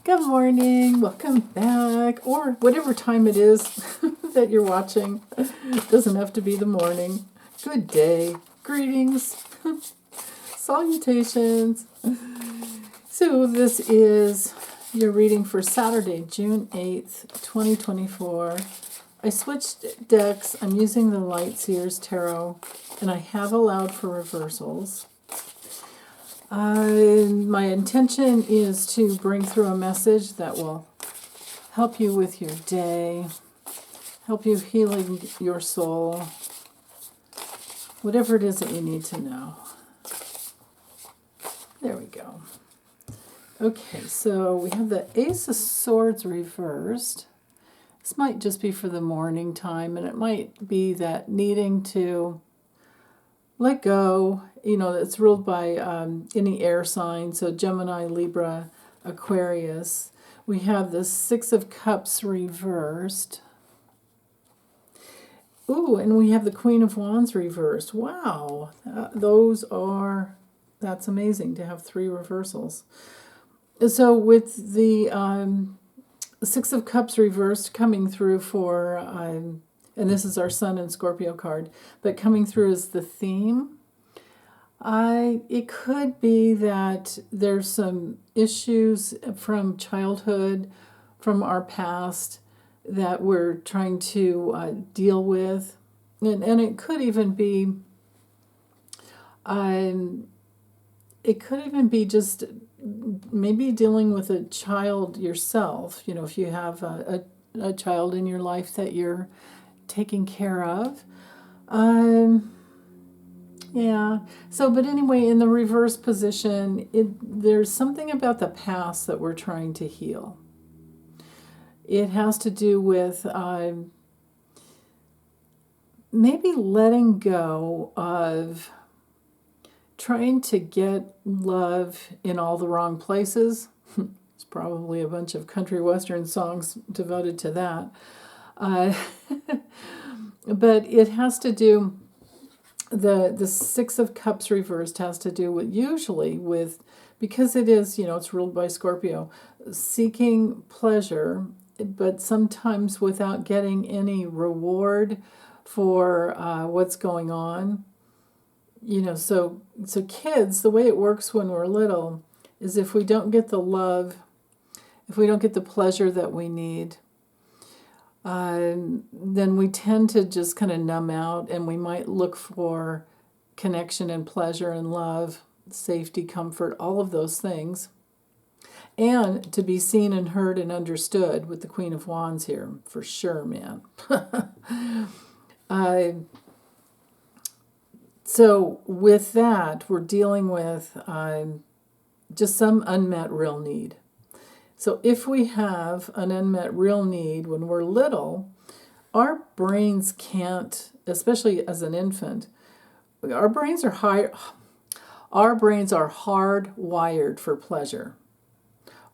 Good morning, welcome back, or whatever time it is that you're watching. It doesn't have to be the morning. Good day, greetings, salutations. So this is your reading for Saturday, June 8th, 2024. I switched decks. I'm using the Lightseers Tarot, and I have allowed for reversals. My intention is to bring through a message that will help you with your day, help you healing your soul, whatever it is that you need to know. There we go. Okay, so we have the Ace of Swords reversed. This might just be for the morning time, and it might be that needing to let go. It's ruled by any air sign, so Gemini, Libra, Aquarius. We have the Six of Cups reversed. Ooh, and we have the Queen of Wands reversed. Wow, that's amazing to have three reversals. So with the Six of Cups reversed coming through for, and this is our Sun and Scorpio card, but coming through as the theme, it could be that there's some issues from childhood, from our past, that we're trying to deal with. And it could even be, just maybe dealing with a child yourself. If you have a child in your life that you're taking care of. Yeah. So, but anyway, in the reverse position, there's something about the past that we're trying to heal. It has to do with maybe letting go of trying to get love in all the wrong places. It's probably a bunch of country western songs devoted to that. But it has to do, the Six of Cups reversed has to do with, usually with, because it is, it's ruled by Scorpio, seeking pleasure, but sometimes without getting any reward for what's going on. So kids, the way it works when we're little is if we don't get the love, if we don't get the pleasure that we need, then we tend to just kind of numb out, and we might look for connection and pleasure and love, safety, comfort, all of those things. And to be seen and heard and understood with the Queen of Wands here, for sure, man. So with that, we're dealing with just some unmet real need. So if we have an unmet real need when we're little, our brains can't, especially as an infant, our brains are hardwired for pleasure.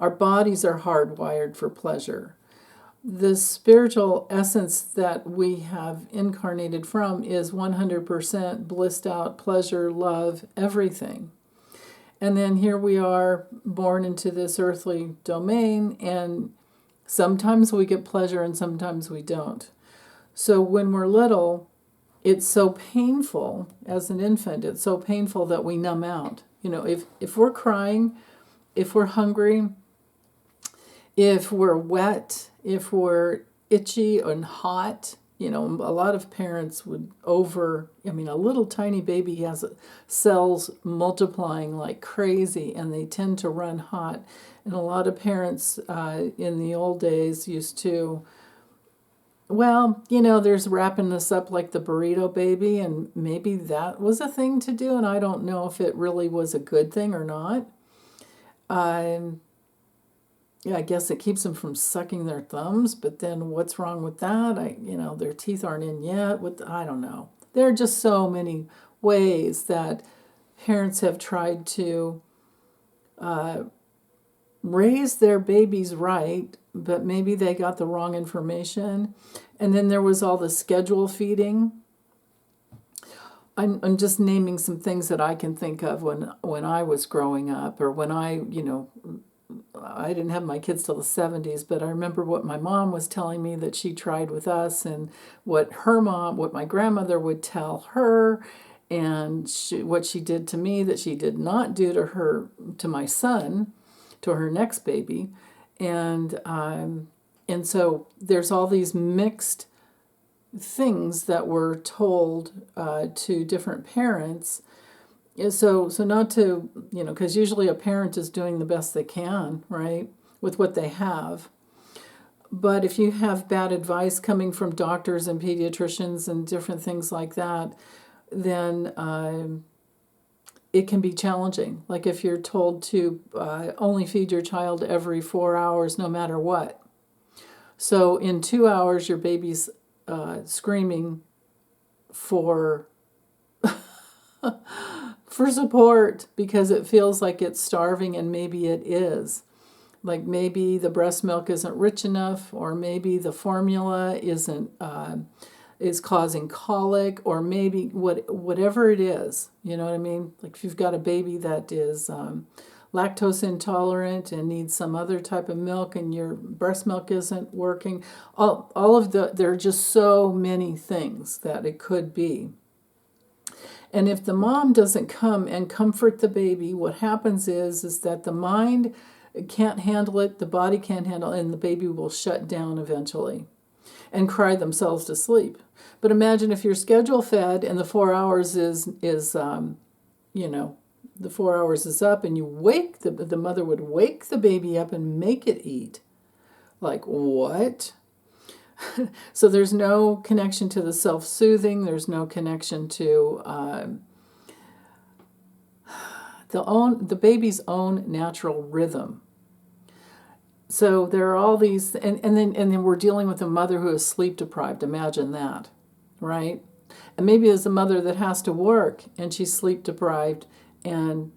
Our bodies are hardwired for pleasure. The spiritual essence that we have incarnated from is 100% blissed out pleasure, love, everything. And then here we are born into this earthly domain, and sometimes we get pleasure and sometimes we don't. So when we're little, it's so painful as an infant, it's so painful that we numb out. If we're crying, if we're hungry, if we're wet, if we're itchy and hot, a lot of parents would a little tiny baby has cells multiplying like crazy, and they tend to run hot. And a lot of parents in the old days used to, there's wrapping this up like the burrito baby, and maybe that was a thing to do, and I don't know if it really was a good thing or not. I guess it keeps them from sucking their thumbs, but then what's wrong with that? Their teeth aren't in yet. I don't know. There are just so many ways that parents have tried to raise their babies right, but maybe they got the wrong information. And then there was all the schedule feeding. I'm just naming some things that I can think of when I was growing up, or when I, I didn't have my kids till the 70s, but I remember what my mom was telling me that she tried with us, and what my grandmother would tell her, and what she did to me that she did not do to my son, to her next baby. And so there's all these mixed things that were told to different parents. So not to, because usually a parent is doing the best they can, right, with what they have. But if you have bad advice coming from doctors and pediatricians and different things like that, then it can be challenging. Like if you're told to only feed your child every 4 hours, no matter what. So in 2 hours, your baby's screaming for support because it feels like it's starving, and maybe it is. Like maybe the breast milk isn't rich enough, or maybe the formula is causing colic, or maybe whatever it is. You know what I mean? Like if you've got a baby that is lactose intolerant and needs some other type of milk, and your breast milk isn't working, there are just so many things that it could be. And if the mom doesn't come and comfort the baby, what happens is that the mind can't handle it, the body can't handle it, and the baby will shut down eventually and cry themselves to sleep. But imagine if you're schedule fed and the 4 hours is the 4 hours is up, and the mother would wake the baby up and make it eat. Like, what? So there's no connection to the self-soothing. There's no connection to the baby's own natural rhythm. So there are all these, and then we're dealing with a mother who is sleep deprived. Imagine that, right? And maybe there's a mother that has to work and she's sleep deprived, and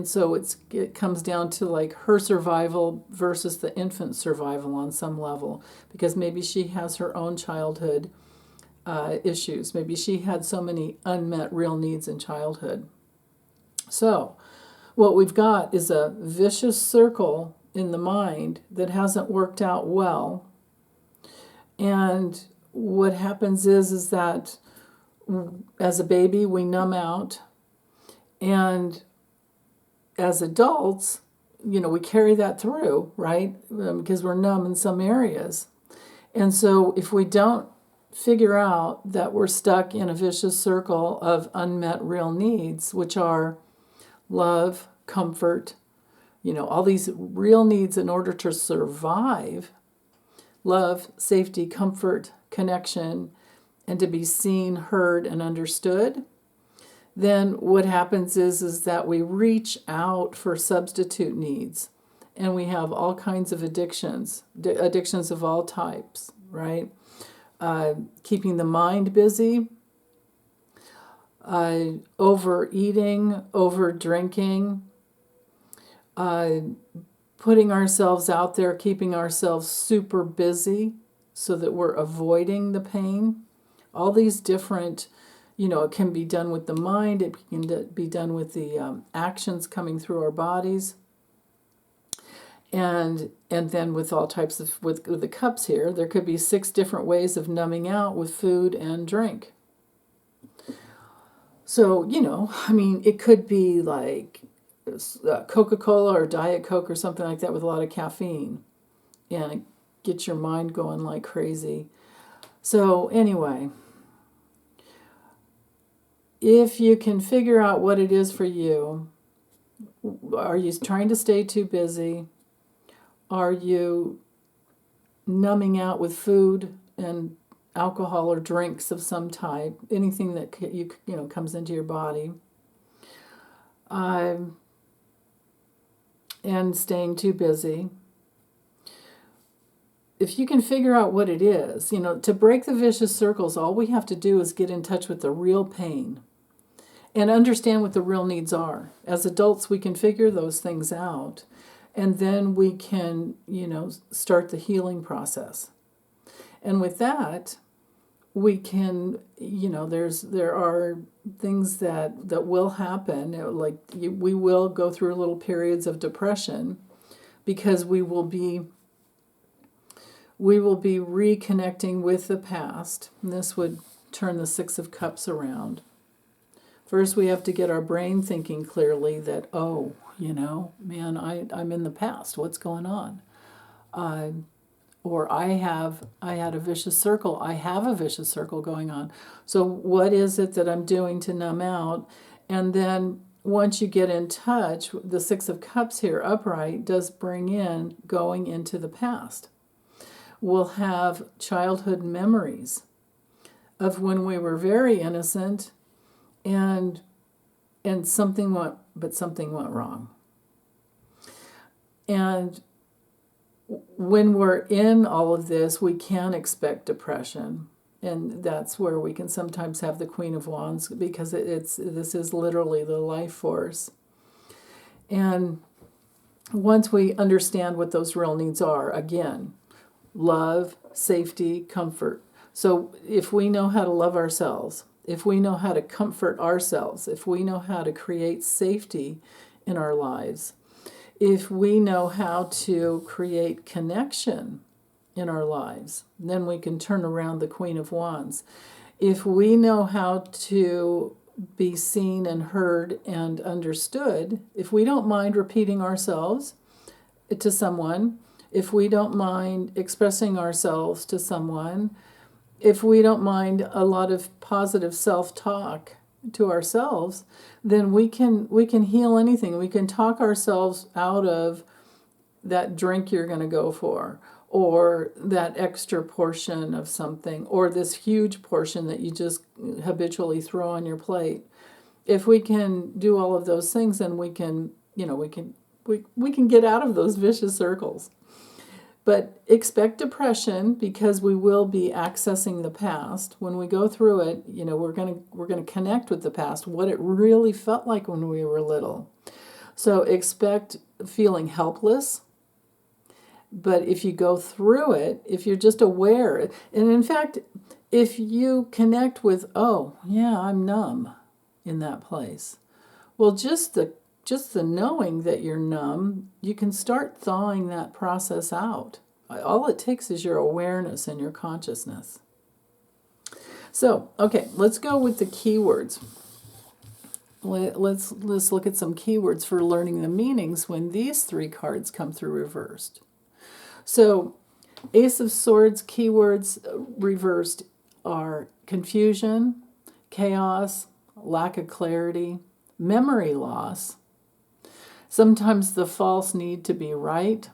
so it comes down to like her survival versus the infant's survival on some level, because maybe she has her own childhood issues. Maybe she had so many unmet real needs in childhood. So what we've got is a vicious circle in the mind that hasn't worked out well. And what happens is that as a baby we numb out, and as adults, we carry that through, right? Because we're numb in some areas. And so if we don't figure out that we're stuck in a vicious circle of unmet real needs, which are love, comfort, all these real needs in order to survive, love, safety, comfort, connection, and to be seen, heard, and understood, then what happens is that we reach out for substitute needs, and we have all kinds of addictions of all types, right? Keeping the mind busy, overeating, over drinking, putting ourselves out there, keeping ourselves super busy so that we're avoiding the pain. All these different, it can be done with the mind, it can be done with the actions coming through our bodies. And then with all types of, with the cups here, there could be 6 different ways of numbing out with food and drink. So, it could be like Coca-Cola or Diet Coke or something like that with a lot of caffeine, and it gets your mind going like crazy. So anyway, if you can figure out what it is for you, are you trying to stay too busy? Are you numbing out with food and alcohol or drinks of some type, anything that comes into your body, and staying too busy? If you can figure out what it is, to break the vicious circles, all we have to do is get in touch with the real pain and understand what the real needs are. As adults, we can figure those things out, and then we can, start the healing process. And with that, we can, there are things that will happen, like we will go through little periods of depression, because we will be reconnecting with the past. And this would turn the Six of Cups around. First, we have to get our brain thinking clearly that, oh, man, I'm in the past. What's going on? Or I had a vicious circle. I have a vicious circle going on. So what is it that I'm doing to numb out? And then once you get in touch, the Six of Cups here upright does bring in going into the past. We'll have childhood memories of when we were very innocent and something went wrong. And when we're in all of this, we can expect depression. And that's where we can sometimes have the Queen of Wands, because this is literally the life force. And once we understand what those real needs are, again, love, safety, comfort. So if we know how to love ourselves, if we know how to comfort ourselves, if we know how to create safety in our lives, if we know how to create connection in our lives, then we can turn around the Queen of Wands. If we know how to be seen and heard and understood, if we don't mind repeating ourselves to someone, if we don't mind expressing ourselves to someone, if we don't mind a lot of positive self-talk to ourselves, then we can heal anything. We can talk ourselves out of that drink you're going to go for, or that extra portion of something, or this huge portion that you just habitually throw on your plate. If we can do all of those things, then we can get out of those vicious circles. But expect depression, because we will be accessing the past. When we go through it, we're going to connect with the past, what it really felt like when we were little. So expect feeling helpless. But if you go through it, if you're just aware, and in fact, if you connect with, oh, yeah, I'm numb in that place. Well, just the knowing that you're numb, you can start thawing that process out. All it takes is your awareness and your consciousness. So, okay, let's go with the keywords. Let's look at some keywords for learning the meanings when these three cards come through reversed. So, Ace of Swords keywords reversed are confusion, chaos, lack of clarity, memory loss. Sometimes the false need to be right.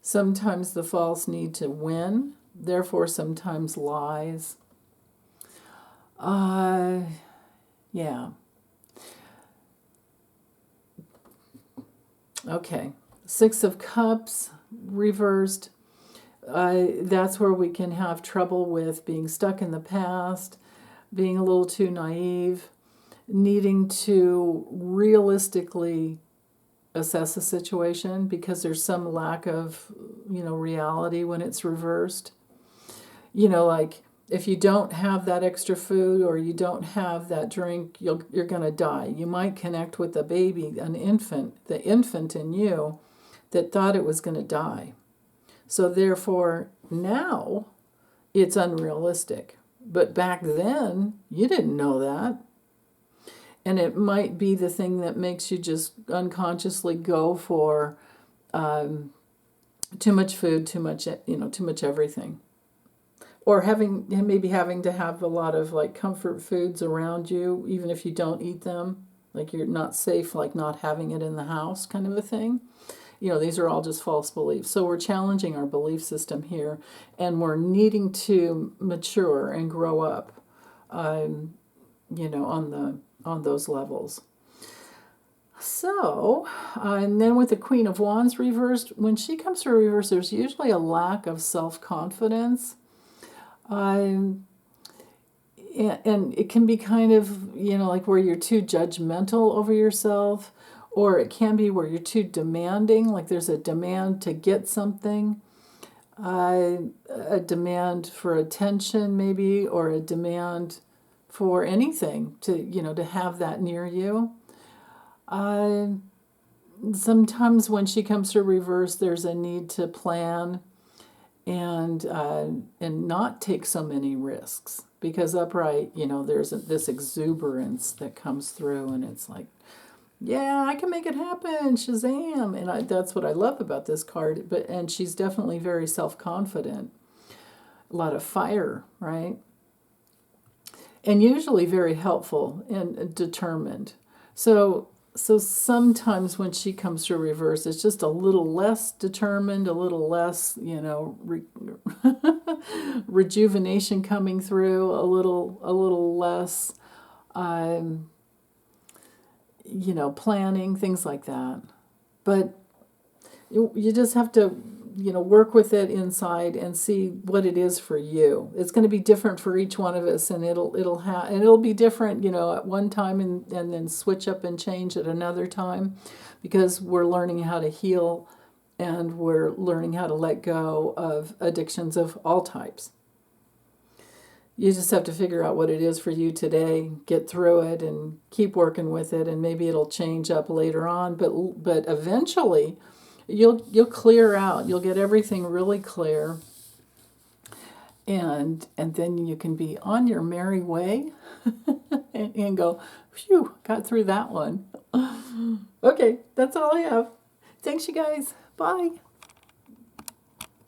Sometimes the false need to win. Therefore, sometimes lies. Yeah. Okay. Six of Cups reversed. That's where we can have trouble with being stuck in the past, being a little too naive, needing to realistically assess a situation because there's some lack of, reality when it's reversed. Like if you don't have that extra food or you don't have that drink, you're going to die. You might connect with a baby, an infant, the infant in you that thought it was going to die. So therefore, now it's unrealistic. But back then, you didn't know that. And it might be the thing that makes you just unconsciously go for too much food, too much everything. Or maybe having to have a lot of like comfort foods around you, even if you don't eat them, like you're not safe, like not having it in the house kind of a thing. These are all just false beliefs. So we're challenging our belief system here, and we're needing to mature and grow up, on those levels. So, and then with the Queen of Wands reversed, when she comes through reverse, there's usually a lack of self-confidence. And it can be kind of, like where you're too judgmental over yourself, or it can be where you're too demanding, like there's a demand to get something, a demand for attention maybe, or a demand for anything to have that near you. sometimes when she comes to reverse, there's a need to plan and not take so many risks, because upright, there's this exuberance that comes through, and it's like, yeah, I can make it happen, Shazam! And that's what I love about this card. And she's definitely very self-confident, a lot of fire, right? And usually very helpful and determined. So sometimes when she comes to reverse, it's just a little less determined, a little less, rejuvenation coming through, a little less, planning, things like that. But you just have to, work with it inside and see what it is for you. It's going to be different for each one of us, and it'll be different, at one time, and then switch up and change at another time, because we're learning how to heal, and we're learning how to let go of addictions of all types. You just have to figure out what it is for you today, get through it, and keep working with it, and maybe it'll change up later on. But eventually, you'll clear out. You'll get everything really clear, and then you can be on your merry way, and go, phew, got through that one. Okay, that's all I have. Thanks, you guys. Bye.